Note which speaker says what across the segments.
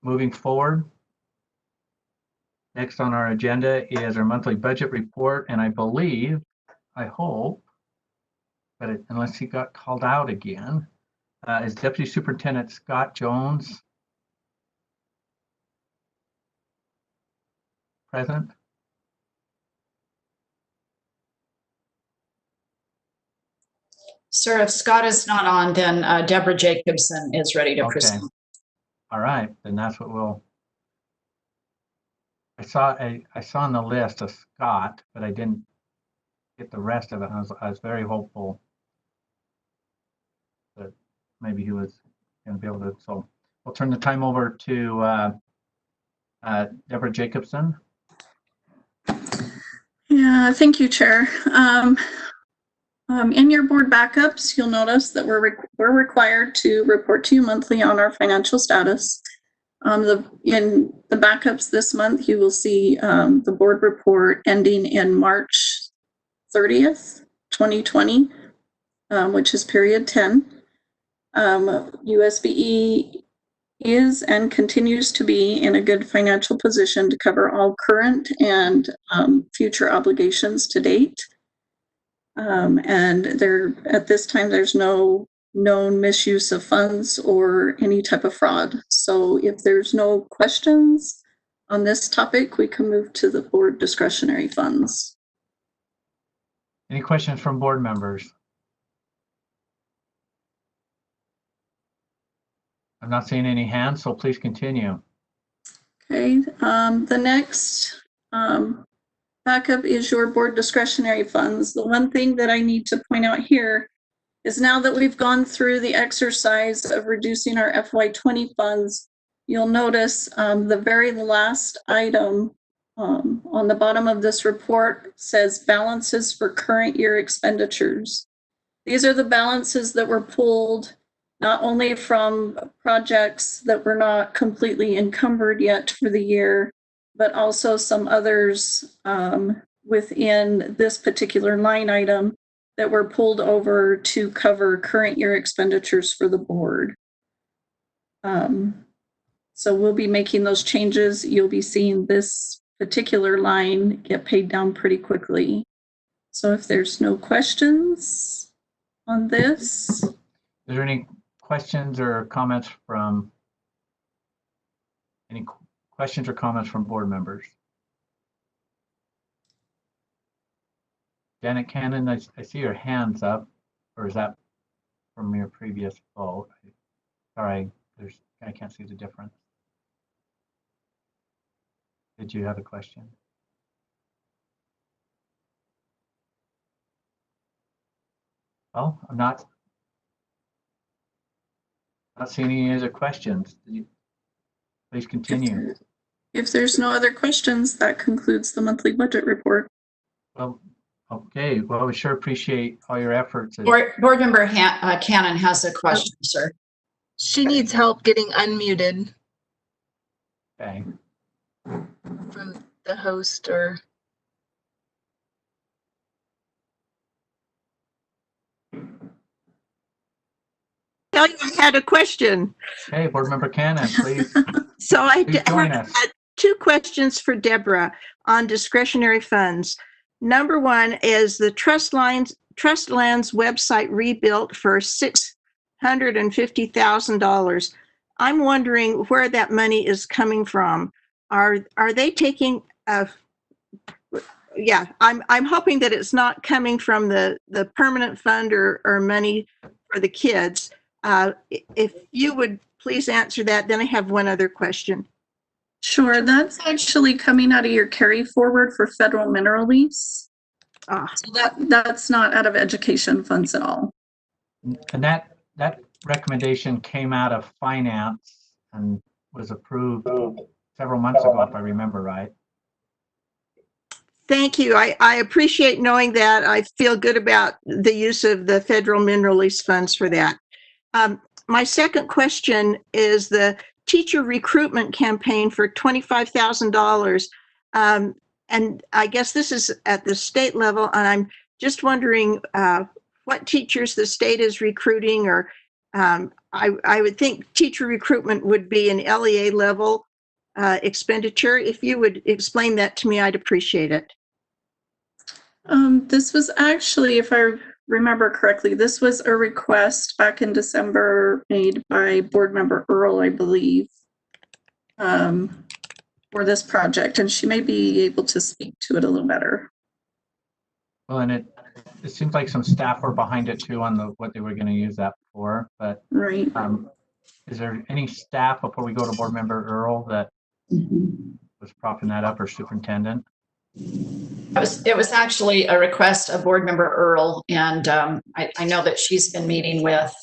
Speaker 1: Moving forward, next on our agenda is our monthly budget report, and I believe, I hope, but unless he got called out again, is Deputy Superintendent Scott Jones present?
Speaker 2: Sir, if Scott is not on, then Deborah Jacobson is ready to proceed.
Speaker 1: All right, then that's what we'll. I saw on the list of Scott, but I didn't get the rest of it. I was very hopeful that maybe he was going to be able to. So we'll turn the time over to Deborah Jacobson.
Speaker 3: Yeah, thank you, Chair. In your board backups, you'll notice that we're required to report to you monthly on our financial status. In the backups this month, you will see the board report ending in March 30th, 2020, which is period 10. USBE is and continues to be in a good financial position to cover all current and future obligations to date. And at this time, there's no known misuse of funds or any type of fraud. So if there's no questions on this topic, we can move to the board discretionary funds.
Speaker 1: Any questions from board members? I'm not seeing any hands, so please continue.
Speaker 3: Okay, the next backup is your board discretionary funds. The one thing that I need to point out here is now that we've gone through the exercise of reducing our FY20 funds, you'll notice the very last item on the bottom of this report says balances for current year expenditures. These are the balances that were pulled not only from projects that were not completely encumbered yet for the year, but also some others within this particular line item that were pulled over to cover current year expenditures for the board. So we'll be making those changes. You'll be seeing this particular line get paid down pretty quickly. So if there's no questions on this.
Speaker 1: Is there any questions or comments from board members? Janet Cannon, I see your hands up, or is that from your previous vote? Sorry, I can't see the difference. Did you have a question? Well, I'm not seeing any other questions. Please continue.
Speaker 3: If there's no other questions, that concludes the monthly budget report.
Speaker 1: Well, okay. Well, we sure appreciate all your efforts.
Speaker 2: Board member Cannon has a question, sir.
Speaker 4: She needs help getting unmuted.
Speaker 1: Okay.
Speaker 4: From the host or.
Speaker 5: Tell you I had a question.
Speaker 1: Hey, board member Cannon, please.
Speaker 5: So I
Speaker 1: had
Speaker 5: 2 questions for Deborah on discretionary funds. Number one is the Trust Lands website rebuilt for $650,000. I'm wondering where that money is coming from. Are they taking yeah, I'm hoping that it's not coming from the permanent fund or money for the kids. If you would please answer that, then I have one other question.
Speaker 3: Sure, that's actually coming out of your carry forward for federal mineral lease. So that's not out of education funds at all.
Speaker 1: And that recommendation came out of finance and was approved several months ago, if I remember right.
Speaker 5: Thank you. I appreciate knowing that. I feel good about the use of the federal mineral lease funds for that. My second question is the teacher recruitment campaign for $25,000. And I guess this is at the state level, and I'm just wondering what teachers the state is recruiting, or I would think teacher recruitment would be an LEA level expenditure. If you would explain that to me, I'd appreciate it.
Speaker 3: This was actually, if I remember correctly, this was a request back in December made by board member Earl, I believe, for this project, and she may be able to speak to it a little better.
Speaker 1: Well, and it seems like some staff were behind it too on what they were going to use that for. But
Speaker 3: Right.
Speaker 1: is there any staff before we go to board member Earl that was propping that up, or superintendent?
Speaker 2: It was actually a request of board member Earl, and I know that she's been meeting with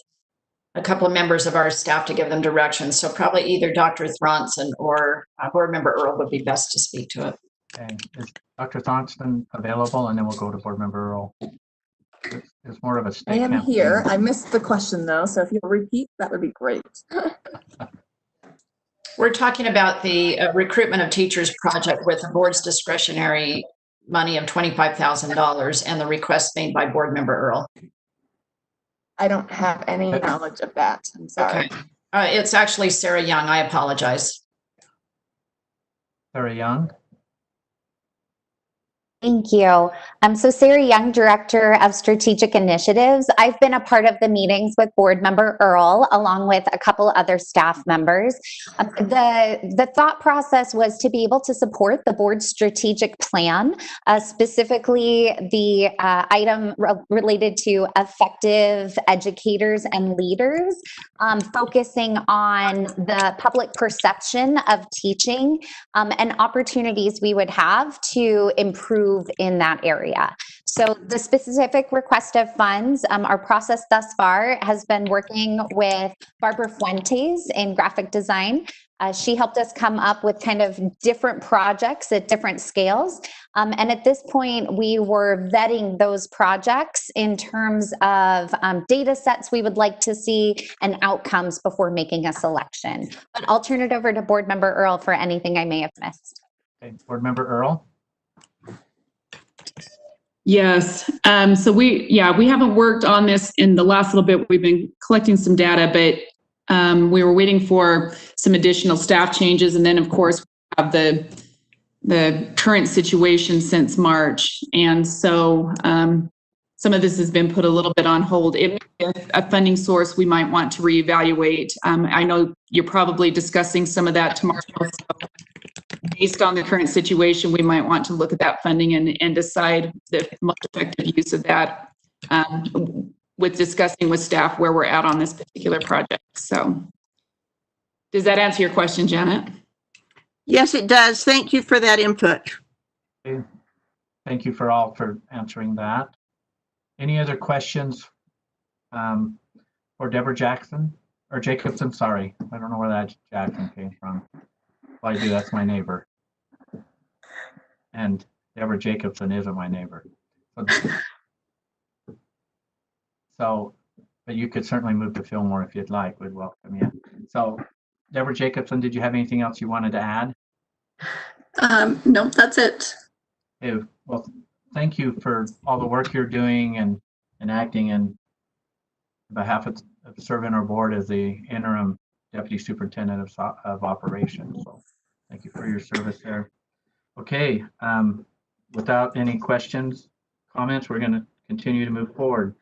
Speaker 2: a couple of members of our staff to give them directions. So probably either Dr. Thronson or board member Earl would be best to speak to it.
Speaker 1: Okay, is Dr. Thompson available? And then we'll go to board member Earl. It's more of a state
Speaker 6: I am
Speaker 1: campaign.
Speaker 6: here. I missed the question though, so if you'll repeat, that would be great.
Speaker 2: We're talking about the recruitment of teachers project with the board's discretionary money of $25,000 and the request made by board member Earl.
Speaker 6: I don't have any knowledge of that. I'm sorry.
Speaker 2: Okay. It's actually Sarah Young. I apologize.
Speaker 1: Sarah Young.
Speaker 7: Thank you. So Sarah Young, Director of Strategic Initiatives. I've been a part of the meetings with board member Earl, along with a couple other staff members. The thought process was to be able to support the board's strategic plan, specifically the item related to effective educators and leaders, focusing on the public perception of teaching and opportunities we would have to improve in that area. So the specific request of funds, our process thus far has been working with Barbara Fuentes in graphic design. She helped us come up with kind of different projects at different scales. And at this point, we were vetting those projects in terms of data sets we would like to see and outcomes before making a selection. But I'll turn it over to board member Earl for anything I may have missed.
Speaker 1: Okay, board member Earl.
Speaker 8: Yes. So we haven't worked on this in the last little bit. We've been collecting some data, but we were waiting for some additional staff changes. And then of course, we have the current situation since March. And so some of this has been put a little bit on hold. If a funding source we might want to reevaluate. I know you're probably discussing some of that tomorrow. So based on the current situation, we might want to look at that funding and decide the most effective use of that with discussing with staff where we're at on this particular project. So does that answer your question, Janet?
Speaker 5: Yes, it does. Thank you for that input.
Speaker 1: Okay. Thank you for answering that. Any other questions for Deborah Jackson or Jacobson? Sorry, I don't know where that Jackson came from. Well, I do, that's my neighbor. And Deborah Jacobson isn't my neighbor. So, but you could certainly move to Fillmore if you'd like. We'd welcome you. So, Deborah Jacobson, did you have anything else you wanted to add?
Speaker 3: Nope, that's it.
Speaker 1: Okay, well, thank you for all the work you're doing and acting in behalf of serving our board as the interim Deputy Superintendent of Operations. So thank you for your service there. Okay, without any questions, comments, we're going to continue to move forward.